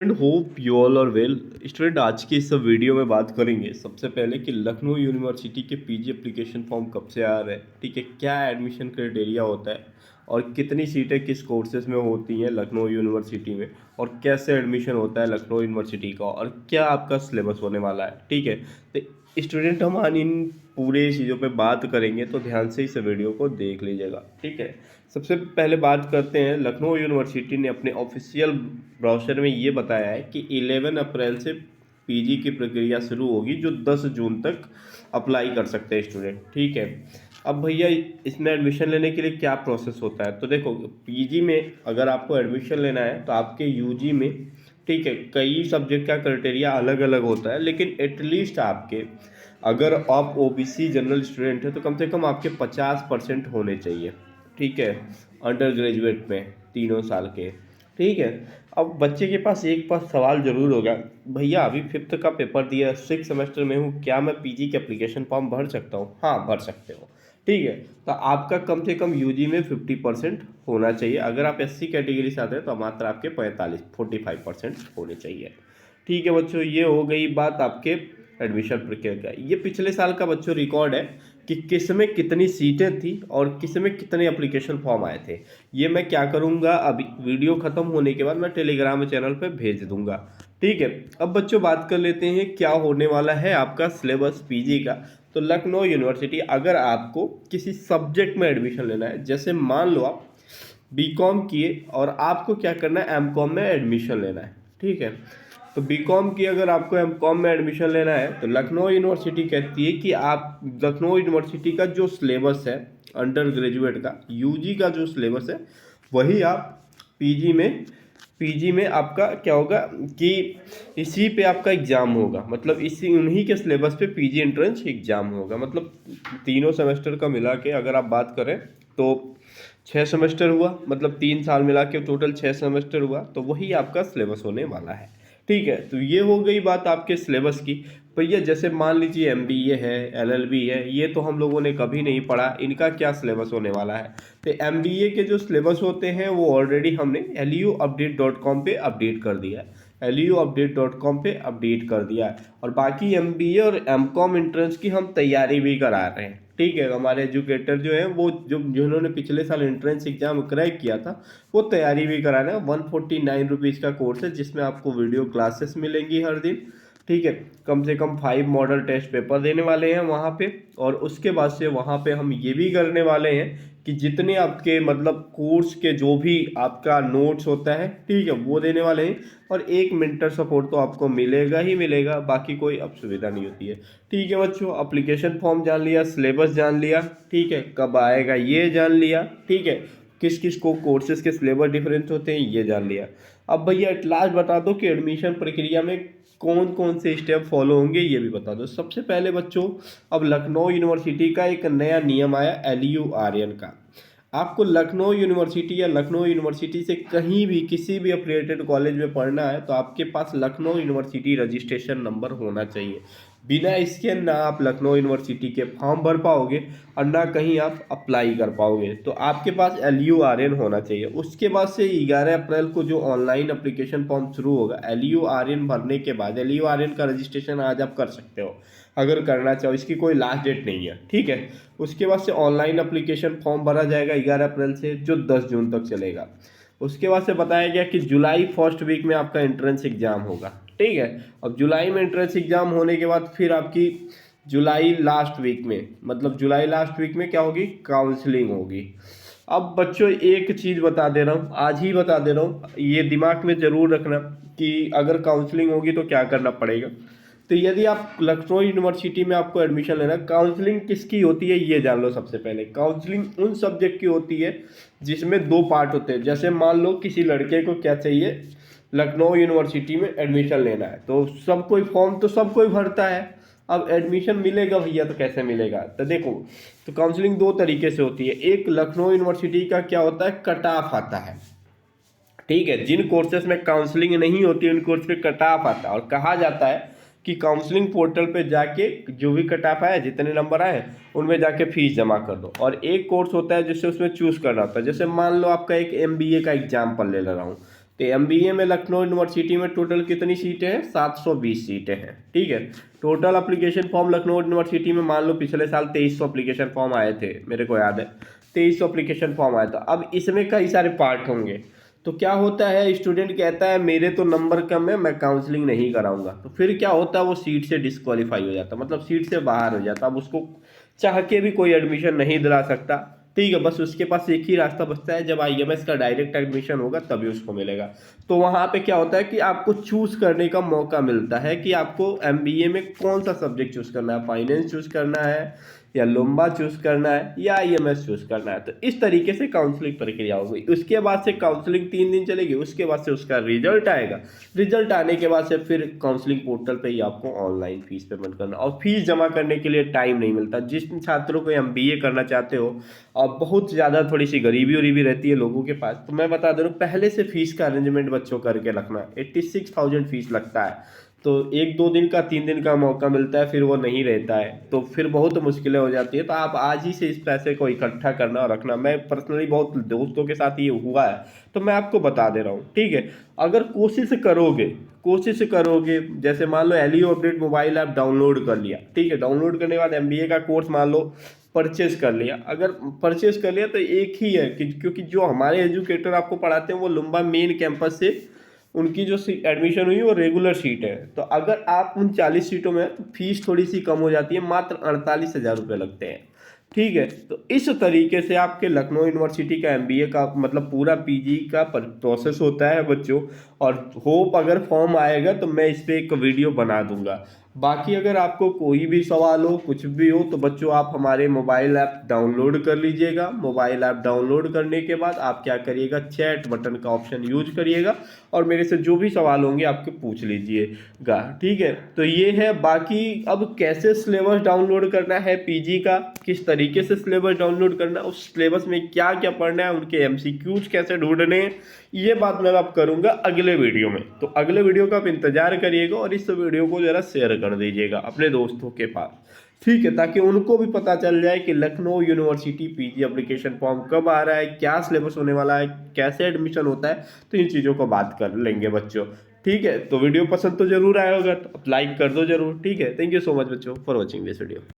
And hope you all are well. Student, आज की इस वीडियो में बात करेंगे सबसे पहले कि लखनऊ यूनिवर्सिटी के पीजी एप्लीकेशन फॉर्म कब से आ रहे हैं। ठीक है, क्या एडमिशन क्राइटेरिया होता है और कितनी सीटें किस कोर्सेज में होती हैं लखनऊ यूनिवर्सिटी में, और कैसे एडमिशन होता है लखनऊ यूनिवर्सिटी का, और क्या आपका सिलेबस होने वाला है। ठीक है, तो स्टूडेंट हम आज इन पूरे चीज़ों पे बात करेंगे, तो ध्यान से इस वीडियो को देख लीजिएगा। ठीक है, सबसे पहले बात करते हैं। लखनऊ यूनिवर्सिटी ने अपने ऑफिशियल ब्राउचर में ये बताया है कि 11 अप्रैल से पीजी की प्रक्रिया शुरू होगी, जो 10 जून तक अप्लाई कर सकते हैं स्टूडेंट। ठीक है, अब भैया इसमें एडमिशन लेने के लिए क्या प्रोसेस होता है, तो देखो पीजी में अगर आपको एडमिशन लेना है तो आपके यूजी में, ठीक है, कई सब्जेक्ट का क्राइटेरिया अलग अलग होता है, लेकिन एटलीस्ट आपके, अगर आप ओबीसी जनरल स्टूडेंट है तो कम से कम आपके 50% होने चाहिए। ठीक है, अंडर ग्रेजुएट में 3 साल के। ठीक है, अब बच्चे के पास एक पास सवाल जरूर होगा, भैया अभी फिफ्थ का पेपर दिया, 6 सेमेस्टर में हूँ, क्या मैं पीजी के एप्लीकेशन फॉर्म भर सकता हूँ? हाँ, भर सकते हो। ठीक है, तो आपका कम से कम यूजी में 50% होना चाहिए। अगर आप एससी कैटेगरी से आते हैं तो मात्र आपके 45 होने चाहिए। ठीक है बच्चों, ये हो गई बात आपके एडमिशन प्रक्रिया का। ये पिछले साल का बच्चों रिकॉर्ड है कि किस में कितनी सीटें थी और किस में कितने एप्लीकेशन फॉर्म आए थे। ये मैं क्या करूँगा, अभी वीडियो ख़त्म होने के बाद मैं टेलीग्राम चैनल पे भेज दूंगा। ठीक है, अब बच्चों बात कर लेते हैं क्या होने वाला है आपका सिलेबस पीजी का। तो लखनऊ यूनिवर्सिटी, अगर आपको किसी सब्जेक्ट में एडमिशन लेना है, जैसे मान लो आप बीकॉम किए और आपको क्या करना है, एमकॉम में एडमिशन लेना है। ठीक है, तो बीकॉम की अगर आपको एमकॉम में एडमिशन लेना है तो लखनऊ यूनिवर्सिटी कहती है कि आप, लखनऊ यूनिवर्सिटी का जो सिलेबस है अंडर ग्रेजुएट का, यूजी का जो सिलेबस है, वही आप पीजी में आपका क्या होगा कि इसी पे आपका एग्ज़ाम होगा। मतलब इसी उन्हीं के सिलेबस पे पीजी एंट्रेंस एग्ज़ाम होगा। मतलब तीनों सेमेस्टर का मिला के अगर आप बात करें तो 6 सेमेस्टर हुआ, मतलब 3 साल मिला के टोटल 6 सेमेस्टर हुआ, तो वही आपका सिलेबस होने वाला है। ठीक है, तो ये हो गई बात आपके सिलेबस की। भैया जैसे मान लीजिए एमबीए है, एलएलबी है, ये तो हम लोगों ने कभी नहीं पढ़ा, इनका क्या सिलेबस होने वाला है। तो एमबीए के जो सिलेबस होते हैं वो ऑलरेडी हमने luupdate.com पे अपडेट कर दिया है। luupdate.com पे अपडेट कर दिया है, और बाकी एमबीए और एमकॉम एंट्रेंस की हम तैयारी भी करा रहे हैं। ठीक है, हमारे एजुकेटर जो हैं वो जिन्होंने पिछले साल एंट्रेंस एग्जाम क्रैक किया था, वो तैयारी भी करा रहे हैं। 149 रुपीज़ का कोर्स है, जिसमें आपको वीडियो क्लासेस मिलेंगी हर दिन। ठीक है, कम से कम 5 मॉडल टेस्ट पेपर देने वाले हैं वहाँ पे, और उसके बाद से वहाँ पे हम ये भी करने वाले हैं कि जितने आपके मतलब कोर्स के जो भी आपका नोट्स होता है, ठीक है, वो देने वाले हैं। और एक मेंटर सपोर्ट तो आपको मिलेगा ही मिलेगा, बाकी कोई अब सुविधा नहीं होती है। ठीक है बच्चों, अप्लीकेशन फॉर्म जान लिया, सिलेबस जान लिया, ठीक है, कब आएगा ये जान लिया, ठीक है, किस किस को कोर्सेज के सिलेबस डिफरेंस होते हैं ये जान लिया। अब भैया एट लास्ट बता दो कि एडमिशन प्रक्रिया में कौन कौन से स्टेप फॉलो होंगे, ये भी बता दो। सबसे पहले बच्चों, अब लखनऊ यूनिवर्सिटी का एक नया नियम आया LURN का। आपको लखनऊ यूनिवर्सिटी या लखनऊ यूनिवर्सिटी से कहीं भी किसी भी अफिलिएटेड कॉलेज में पढ़ना है तो आपके पास लखनऊ यूनिवर्सिटी रजिस्ट्रेशन नंबर होना चाहिए। बिना इसके ना आप लखनऊ यूनिवर्सिटी के फॉर्म भर पाओगे और ना कहीं आप अप्लाई कर पाओगे। तो आपके पास LURN होना चाहिए। उसके बाद से 11 अप्रैल को जो ऑनलाइन अप्लीकेशन फॉर्म शुरू होगा, LURN भरने के बाद LURN का रजिस्ट्रेशन आज आप कर सकते हो अगर करना चाहो, इसकी कोई लास्ट डेट नहीं है। ठीक है, उसके बाद से ऑनलाइन अप्लीकेशन फॉर्म भरा जाएगा 11 अप्रैल से, जो 10 जून तक चलेगा। उसके बाद से बताया गया कि जुलाई फर्स्ट वीक में आपका एंट्रेंस एग्जाम होगा। ठीक है, अब जुलाई में एंट्रेंस एग्जाम होने के बाद फिर आपकी जुलाई लास्ट वीक में, मतलब जुलाई लास्ट वीक में क्या होगी, काउंसलिंग होगी। अब बच्चों एक चीज़ बता दे रहा हूँ, आज ही बता दे रहा हूँ, ये दिमाग में ज़रूर रखना कि अगर काउंसलिंग होगी तो क्या करना पड़ेगा। तो यदि आप लखनऊ यूनिवर्सिटी में आपको एडमिशन लेना, काउंसलिंग किसकी होती है ये जान लो। सबसे पहले काउंसलिंग उन सब्जेक्ट की होती है जिसमें 2 पार्ट होते हैं। जैसे मान लो किसी लड़के को क्या चाहिए, लखनऊ यूनिवर्सिटी में एडमिशन लेना है, तो सब कोई फॉर्म तो सब कोई भरता है। अब एडमिशन मिलेगा भैया तो कैसे मिलेगा, तो देखो, तो काउंसलिंग 2 तरीके से होती है। एक लखनऊ यूनिवर्सिटी का क्या होता है, कट ऑफ आता है। ठीक है, जिन कोर्सेज में काउंसलिंग नहीं होती उन कोर्स पे कट ऑफ आता है, और कहा जाता है कि काउंसलिंग पोर्टल पे जाके जो भी कट ऑफ आए, जितने नंबर आए, उनमें जाके फीस जमा कर दो। और एक कोर्स होता है जिससे उसमें चूज़ करना होता है। जैसे मान लो आपका एक MBA का एग्जाम्पल ले ले रहा हूँ, तो एमबीए में लखनऊ यूनिवर्सिटी में टोटल कितनी सीटें हैं? 720 सीटें हैं। ठीक है, total application form Lucknow university में मान लो पिछले साल 2300 एप्लीकेशन फॉर्म आए थे, मेरे को याद है 2300 एप्लीकेशन फॉर्म आया था। अब इसमें कई सारे पार्ट होंगे, तो क्या होता है, स्टूडेंट कहता है मेरे तो नंबर कम है, मैं काउंसलिंग नहीं कराऊंगा, तो फिर क्या होता है, वो सीट से डिस्क्वालीफाई हो जाता है, मतलब सीट से बाहर हो जाता है। अब उसको चाह के भी कोई एडमिशन नहीं दिला सकता। ठीक है, बस उसके पास एक ही रास्ता बचता है, जब आईएमएस का डायरेक्ट एडमिशन होगा तभी उसको मिलेगा। तो वहाँ पे क्या होता है कि आपको चूज करने का मौका मिलता है कि आपको एमबीए में कौन सा सब्जेक्ट चूज करना है, फाइनेंस चूज करना है या लोम्बा चूज करना है या आईएमएस चूज करना है। तो इस तरीके से काउंसलिंग प्रक्रिया होगी। उसके बाद से काउंसलिंग 3 दिन चलेगी, उसके बाद से उसका रिजल्ट आएगा। रिजल्ट आने के बाद से फिर काउंसलिंग पोर्टल पे ही आपको ऑनलाइन फीस पेमेंट करना, और फीस जमा करने के लिए टाइम नहीं मिलता। जिस छात्रों को एमबीए करना चाहते हो और बहुत ज़्यादा थोड़ी सी गरीबी उरीबी रहती है लोगों के पास, तो मैं बता दे रहा हूँ पहले से फीस का अरेंजमेंट बच्चों करके रखना। 86,000 फीस लगता है, तो 1-2 दिन का 3 दिन का मौका मिलता है, फिर वो नहीं रहता है, तो फिर बहुत मुश्किलें हो जाती है। तो आप आज ही से इस पैसे को इकट्ठा करना और रखना। मैं पर्सनली बहुत दोस्तों के साथ ये हुआ है, तो मैं आपको बता दे रहा हूँ। ठीक है, अगर कोशिश करोगे, जैसे मान लो LEO update mobile app download कर लिया। ठीक है, डाउनलोड करने के बाद एमबीए का कोर्स मान लो परचेज कर लिया। अगर परचेज कर लिया तो एक ही है कि क्योंकि जो हमारे एजुकेटर आपको पढ़ाते हैं वो लुम्बा मेन कैंपस से उनकी जो एडमिशन हुई वो रेगुलर सीट है। तो अगर आप उन 40 सीटों में हैं तो फीस थोड़ी सी कम हो जाती है, मात्र 48,000 रुपये लगते हैं। ठीक है, तो इस तरीके से आपके लखनऊ यूनिवर्सिटी का एमबीए का मतलब पूरा पीजी का प्रोसेस होता है बच्चों। और होप अगर फॉर्म आएगा तो मैं इस पर एक वीडियो बना दूंगा। बाकी अगर आपको कोई भी सवाल हो, कुछ भी हो, तो बच्चों आप हमारे मोबाइल ऐप डाउनलोड कर लीजिएगा। मोबाइल ऐप डाउनलोड करने के बाद आप क्या करिएगा, चैट बटन का ऑप्शन यूज करिएगा और मेरे से जो भी सवाल होंगे आपके पूछ लीजिएगा। ठीक है, तो ये है। बाकी अब कैसे सिलेबस डाउनलोड करना है पीजी का, किस तरीके से सिलेबस डाउनलोड करना है, उस सिलेबस में क्या क्या पढ़ना है, उनके एमसीक्यूज कैसे ढूंढने हैं, ये बात मैं अब करूंगा अगले वीडियो में। तो अगले वीडियो का आप इंतजार करिएगा और इस वीडियो को जरा शेयर कर दीजिएगा अपने दोस्तों के पास। ठीक है, ताकि उनको भी पता चल जाए कि Lucknow university PG application form कब आ रहा है, क्या सिलेबस होने वाला है, कैसे एडमिशन होता है। तो इन चीज़ों को बात कर लेंगे बच्चों। ठीक है, तो वीडियो पसंद तो जरूर आया होगा, तो लाइक कर दो जरूर। ठीक है, थैंक यू सो मच बच्चों फॉर वॉचिंग दिस वीडियो।